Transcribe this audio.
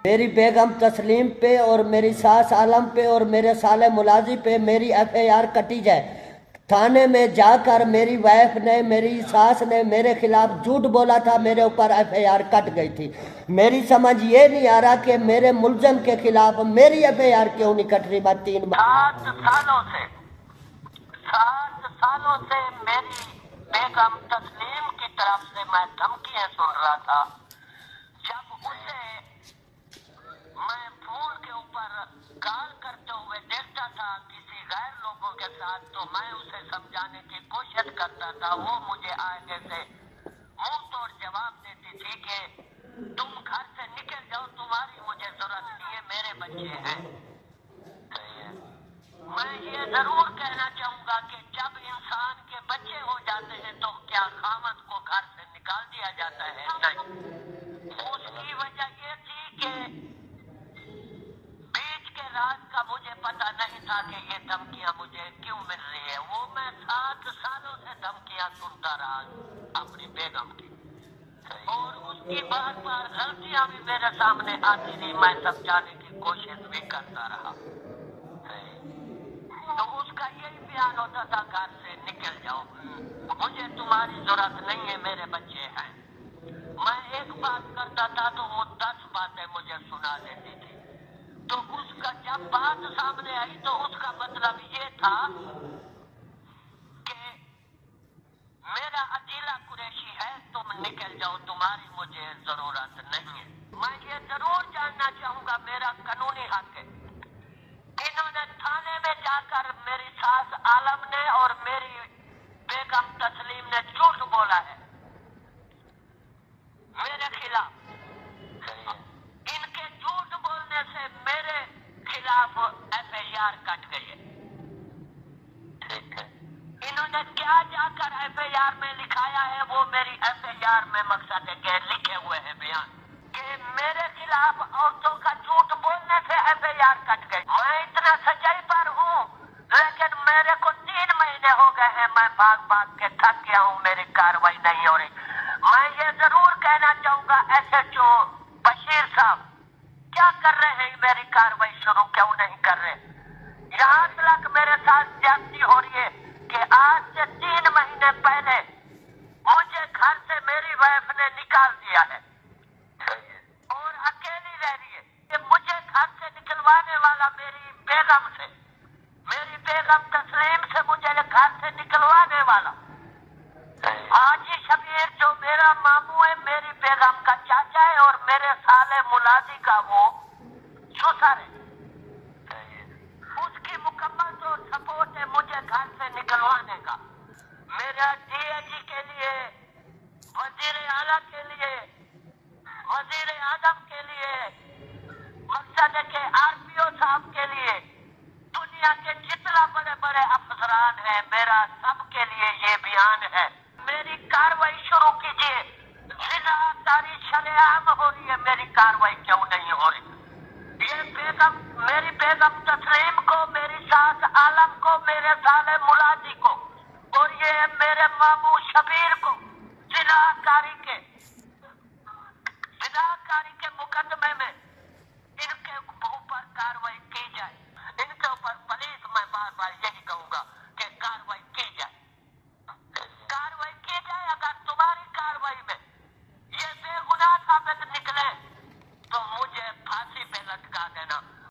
میری بیگم تسلیم پہ اور میری ساس عالم پہ اور میرے سالے ملازم پہ میری FIR کٹی جائے۔ تھانے میں جا کر میری وائف نے، میری ساس نے میرے خلاف جھوٹ بولا تھا، میرے اوپر FIR کٹ گئی تھی۔ میری سمجھ یہ نہیں آ رہا کہ میرے ملزم کے خلاف میری FIR کیوں نہیں کٹ رہی۔ میں 7 سالوں سے میری بیگم تسلیم کی طرف سے میں دھمکیاں سن رہا تھا۔ جب اسے میں فون کے اوپر کال کرتے ہوئے دیکھتا تھا کسی غیر لوگوں کے ساتھ، تو میں اسے سمجھانے کی کوشش کرتا تھا۔ وہ مجھے آگے سے منہ توڑ جواب دیتی تھی کہ تم گھر سے نکل جاؤ، تمہاری مجھے ضرورت نہیں ہے، میرے بچے ہیں۔ میں یہ ضرور کہنا چاہوں گا کہ جب انسان کے بچے ہو جاتے ہیں تو کیا خامد کو گھر سے نکال دیا جاتا ہے؟ نہیں۔ اس کی وجہ یہ تھی کہ بیچ کے راز کا مجھے پتا نہیں تھا کہ یہ دھمکیاں مجھے کیوں مل رہی ہے۔ وہ میں 7 سالوں سے دھمکیاں سنتا رہا اپنی بیگم کی، اور اس کی بار بار غلطیاں بھی میرے سامنے آتی رہی، میں سمجھانے کی کوشش بھی کرتا رہا۔ تو اس کا یہی بیان ہوتا تھا گھر سے نکل جاؤ، مجھے تمہاری ضرورت نہیں ہے، میرے بچے ہیں۔ میں ایک بات کرتا تھا تو وہ 10 باتیں مجھے سنا دیتی تھی۔ تو اس کا جب بات سامنے آئی تو اس کا مطلب یہ تھا کہ میرا عدیلہ قریشی ہے، تم نکل جاؤ، تمہاری مجھے ضرورت نہیں ہے۔ میں یہ ضرور جاننا چاہوں گا، میرا قانونی حق ہے۔ انہوں نے تھانے میں جا کر میری ساس عالم نے اور میری بیگم تسلیم نے جھوٹ بولا ہے میرے خلاف۔ ان کے جھوٹ بولنے سے میرے خلاف FIR کٹ گئی ہے۔ انہوں نے کیا جا کر FIR میں لکھایا ہے، وہ میری FIR میں مقصد ہے کہ لکھے ہوئے ہیں بیان کہ میرے خلاف عورتوں کا جھوٹ بولنے سے FIR کٹ گئی۔ میں اتنا سچائی پر ہوں، لیکن میرے کو 3 مہینے ہو گئے ہیں، میں بھاگ کے تھک گیا ہوں، میری کاروائی نہیں ہو رہی۔ میں یہ ضرور کہنا چاہوں گا SHO بشیر صاحب کیا کر رہے ہیں، میری کاروائی شروع کیوں نہیں کر رہے؟ یہاں تک میرے ساتھ زیادتی ہو رہی ہے کہ آج سے 3 مہینے پہلے مجھے گھر سے میری وائف نے نکال دیا ہے اور اکیلی رہ رہی ہے۔ کہ مجھے گھر سے نکلوانے والا میری بیگم سے، میری بیگم تسلیم سے مجھے گھر سے نکلوانے والا حاجی شبیر جو میرا ماموں ہے، میری بیگم کا چاچا ہے اور میرے سالے ملازم کا وہ سسر ہے، اس کی مکمل جو سپورٹ ہے مجھے گھر سے نکلوانے کا۔ میرا DIG کے لیے، وزیر اعلیٰ کے لیے، وزیر اعظم کے لیے، مقصد ہے کہ RPO صاحب کے لیے، دنیا کے جتنا بڑے بڑے افسران ہیں، میرا سب کے لیے یہ بیان ہے۔ میری کاروائی شروع کیجیے۔ ضلع ساری شرعام ہو رہی ہے، میری کاروائی کیوں نہیں ہو رہی؟ یہ بیگم، میری بیگم تسلیم کو، میری ساس عالم کو، میرے سالے ملازم کو اور یہ میرے ماموں شبیر کو ضلع کاری کے مقدمے میں ان کے اوپر کاروائی کی جائے۔ ان کے اوپر پولیس، میں بار بار یہی کہوں گا کہ کاروائی کی جائے، کاروائی کی جائے۔ اگر تمہاری کاروائی میں یہ بے گناہ ثابت نکلا